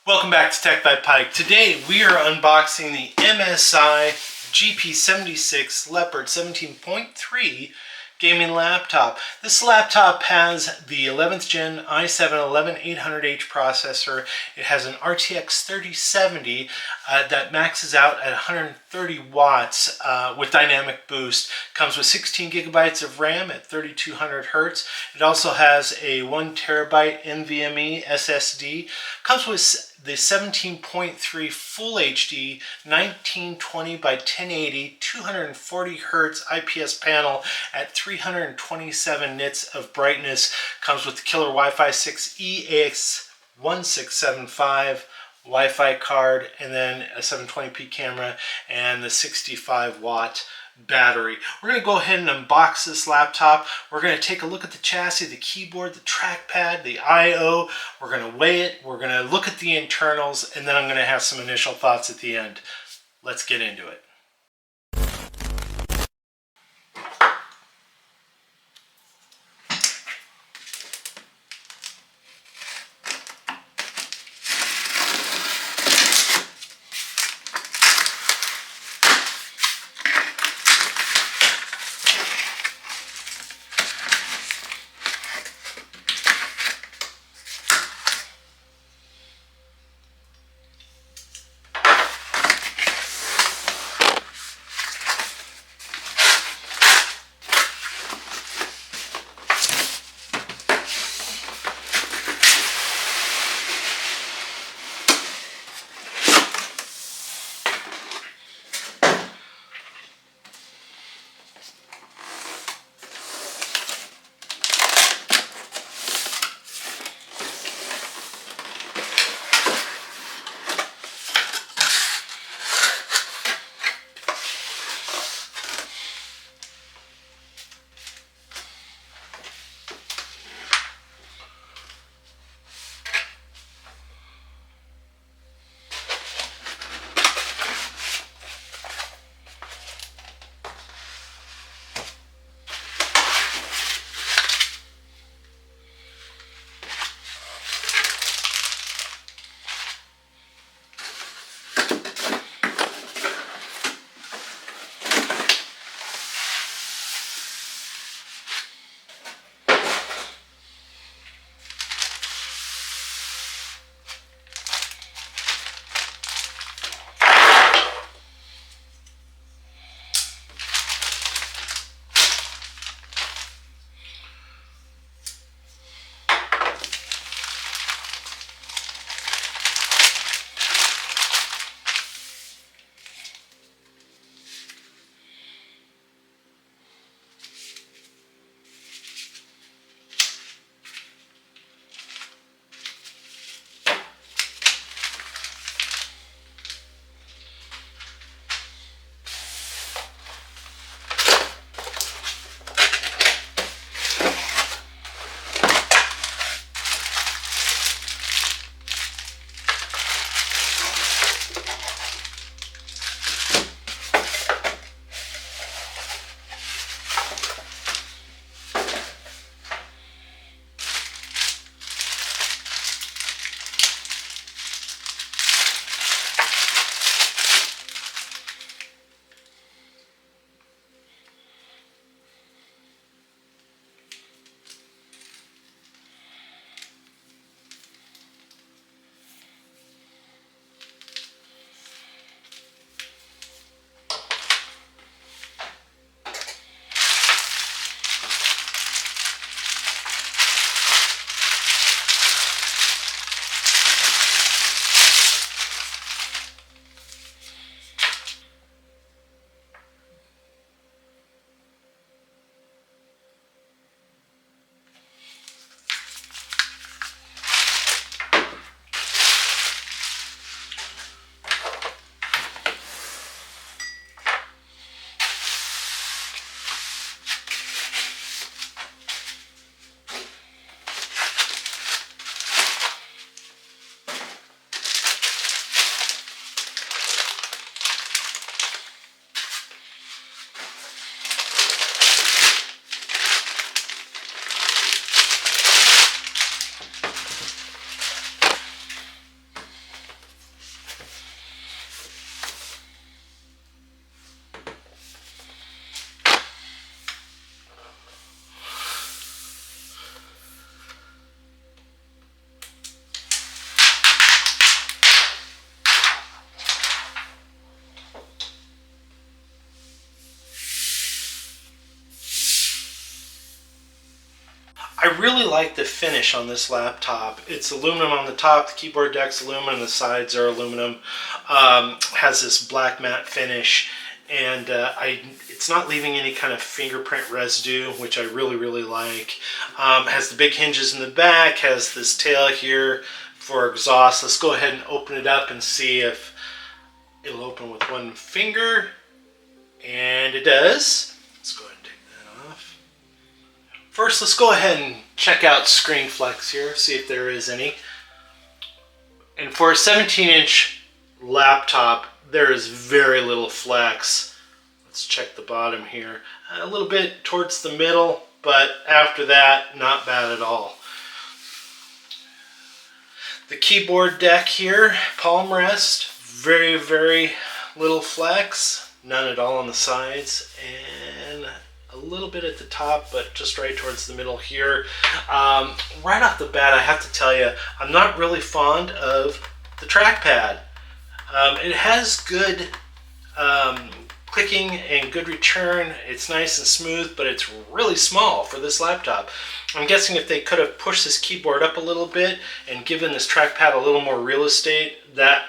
Welcome back to Tech by Pike. Today we are unboxing the MSI GP76 Leopard 17.3 gaming laptop. This laptop has the 11th Gen i7-11800H processor. It has an RTX 3070 that maxes out at 130 watts with dynamic boost. Comes with 16 gigabytes of RAM at 3200 hertz. It also has a 1 terabyte Nvme SSD. Comes with the 17.3 Full HD 1920 by 1080 240 hertz IPS panel at 327 nits of brightness. Comes with the killer Wi-Fi 6E AX1675 Wi-Fi card, and then a 720p camera and the 65 watt battery. We're going to go ahead and unbox this laptop. We're going to take a look at the chassis, the keyboard, the trackpad, the I/O. We're going to weigh it. We're going to look at the internals, and then I'm going to have some initial thoughts at the end. Let's get into it. I really like the finish on this laptop. It's aluminum on the top, the keyboard deck's aluminum, the sides are aluminum. Has this black matte finish, and it's not leaving any kind of fingerprint residue, which I really like. Has the big hinges in the back, has this tail here for exhaust. Let's go ahead and open it up and see if it'll open with one finger, and it does. Let's go ahead and take that off. First, let's go ahead and check out Screenflex here, see if there is any. And for a 17-inch laptop, there is very little flex. Let's check the bottom here. A little bit towards the middle, but after that, not bad at all. The keyboard deck here, palm rest, very little flex, none at all on the sides, and a little bit at the top, but just right towards the middle here. Right off the bat, I have to tell you, I'm not really fond of the trackpad. It has good clicking and good return. It's nice and smooth, but it's really small for this laptop. I'm guessing if they could have pushed this keyboard up a little bit and given this trackpad a little more real estate, that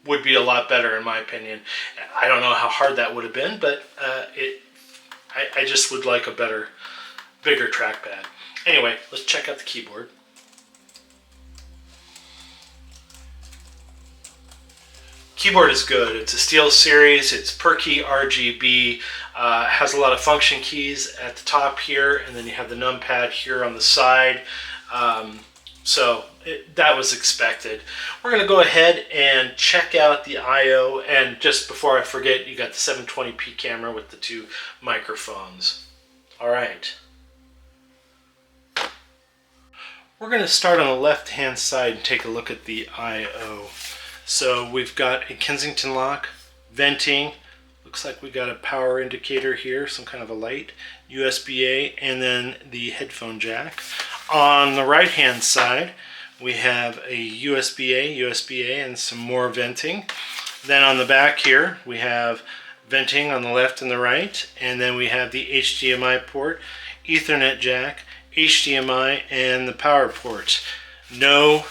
would be a lot better in my opinion. I don't know how hard that would have been, but I just would like a bigger trackpad. Anyway, let's check out the keyboard. Keyboard is good. It's a Steel Series. It's per key RGB. Has a lot of function keys at the top here, and then you have the numpad here on the side. That was expected. We're going to go ahead and check out the I/O, and just before I forget, you got the 720p camera with the 2 microphones. All right. We're going to start on the left-hand side and take a look at the I/O. So we've got a Kensington lock, venting, looks like we got a power indicator here, some kind of a light, USB-A, and then the headphone jack. On the right-hand side, we have a USB-A, and some more venting. Then on the back here, we have venting on the left and the right, and then we have the HDMI port, Ethernet jack, HDMI, and the power port. No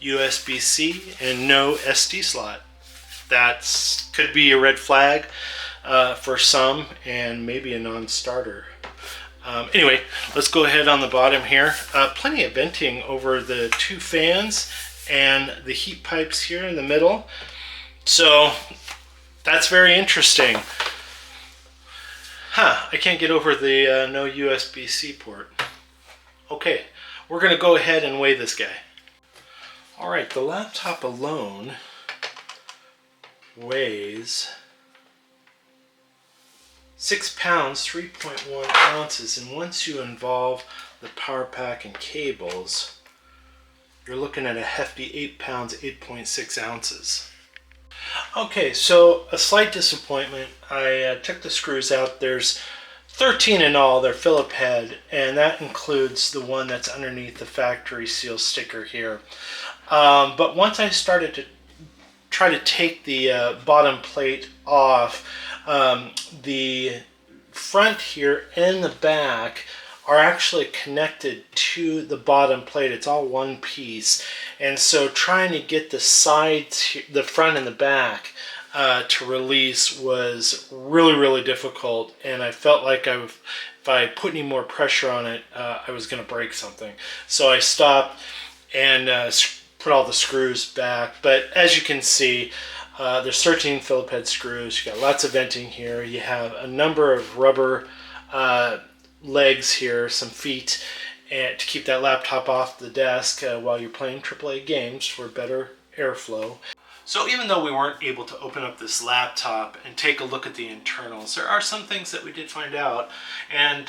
USB-C and no SD slot. That could be a red flag for some, and maybe a non-starter. Anyway, let's go ahead on the bottom here. Plenty of venting over the 2 fans and the heat pipes here in the middle. So that's very interesting. I can't get over the no USB-C port. Okay, we're going to go ahead and weigh this guy. All right, the laptop alone weighs 6 pounds, 3.1 ounces, and once you involve the power pack and cables, you're looking at a hefty 8 pounds, 8.6 ounces. Okay, so a slight disappointment. I took the screws out. There's 13 in all. They're Phillip head, and that includes the one that's underneath the factory seal sticker here. But once I started to try to take the bottom plate off, the front here and the back are actually connected to the bottom plate. It's all one piece, and so trying to get the sides, the front and the back, to release was really difficult, and I felt like if I put any more pressure on it, I was going to break something. So I stopped and put all the screws back. But as you can see, there's 13 Phillip head screws. You got lots of venting here. You have a number of rubber legs here, some feet, and to keep that laptop off the desk while you're playing AAA games for better airflow. So even though we weren't able to open up this laptop and take a look at the internals, there are some things that we did find out, and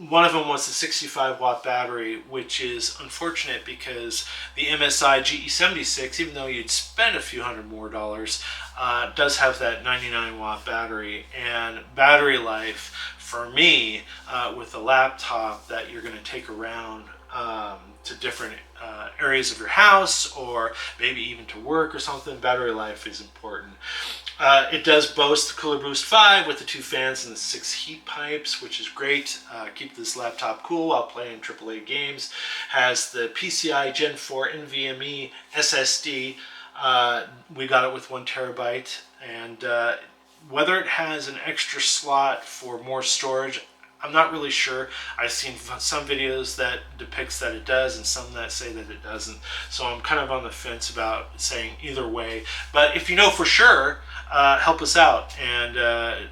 one of them was the 65-watt battery, which is unfortunate because the MSI GE76, even though you'd spend a few $100 more, does have that 99-watt battery. And battery life, for me, with a laptop that you're going to take around to different areas of your house, or maybe even to work or something, battery life is important. It does boast the Cooler Boost 5 with the 2 fans and the 6 heat pipes, which is great. Keep this laptop cool while playing AAA games. Has the PCI Gen 4 Nvme SSD. We got it with 1 terabyte, and whether it has an extra slot for more storage, I'm not really sure. I've seen some videos that depicts that it does and some that say that it doesn't. So I'm kind of on the fence about saying either way. But if you know for sure, help us out and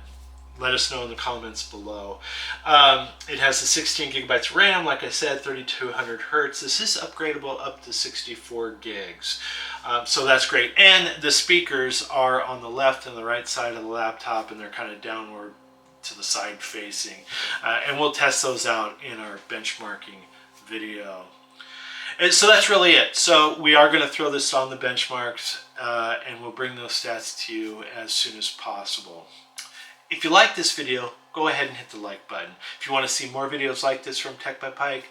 let us know in the comments below. It has the 16 gigabytes RAM, like I said, 3200 hertz. This is upgradable up to 64 gigs. So that's great. And the speakers are on the left and the right side of the laptop, and they're kind of downward to the side facing. And we'll test those out in our benchmarking video. And so that's really it. So we are going to throw this on the benchmarks, and we'll bring those stats to you as soon as possible. If you like this video, go ahead and hit the like button. If you want to see more videos like this from Tech by Pike,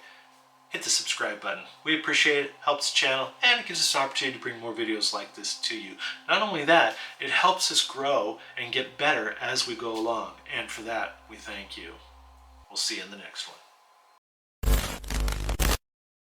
hit the subscribe button. We appreciate it, helps the channel, and it gives us an opportunity to bring more videos like this to you. Not only that, it helps us grow and get better as we go along, and for that, we thank you. We'll see you in the next one.